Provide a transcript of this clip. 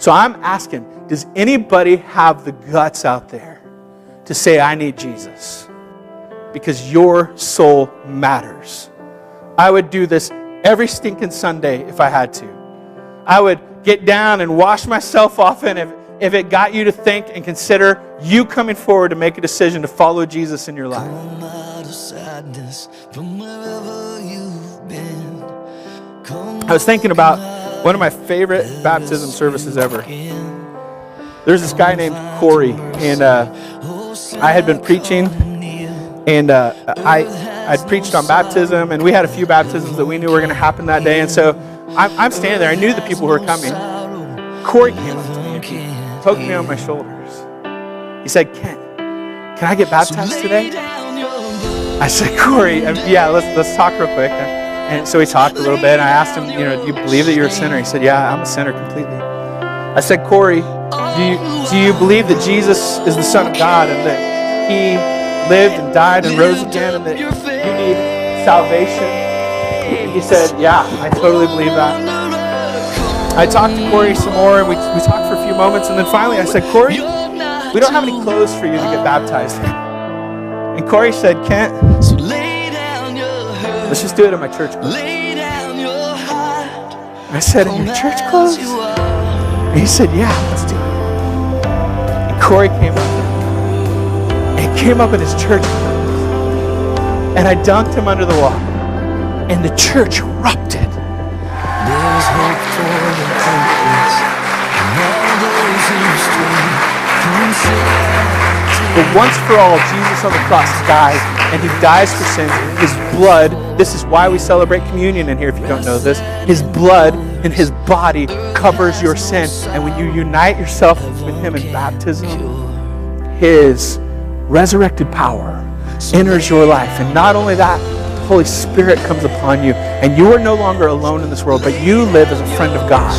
So I'm asking, does anybody have the guts out there to say, I need Jesus? Because your soul matters. I would do this every stinking Sunday if I had to. I would get down and wash myself off, and if it got you to think and consider you coming forward to make a decision to follow Jesus in your life. I was thinking about one of my favorite baptism services ever. There's this guy named Corey, and I had been preaching, and I'd preached on baptism, and we had a few baptisms that we knew were going to happen that day, and so I'm standing there. I knew the people who were coming. Corey came up to me and he poked me on my shoulders. He said, Kent, can I get baptized today? I said, Corey, yeah, let's talk real quick. And so we talked a little bit, and I asked him, do you believe that you're a sinner? He said, yeah, I'm a sinner completely. I said, Corey, do you believe that Jesus is the Son of God and that He lived and died and rose again and that you need salvation? He said, yeah, I totally believe that. I talked to Corey some more, and we talked for a few moments, and then finally I said, Corey, we don't have any clothes for you to get baptized in. And Corey said, Kent, let's just do it in my church clothes. I said, in your church clothes? And he said, yeah, let's do it. And Corey came up. And he came up in his church clothes. And I dunked him under the water. And the church erupted. There's hope for the hopeless, and all those who stray from sin. But once for all, Jesus on the cross died, and He dies for sin. His blood, this is why we celebrate communion in here if you don't know this, His blood and His body covers your sin. And when you unite yourself with Him in baptism, His resurrected power enters your life. And not only that, the Holy Spirit comes upon you, and you are no longer alone in this world, but you live as a friend of God.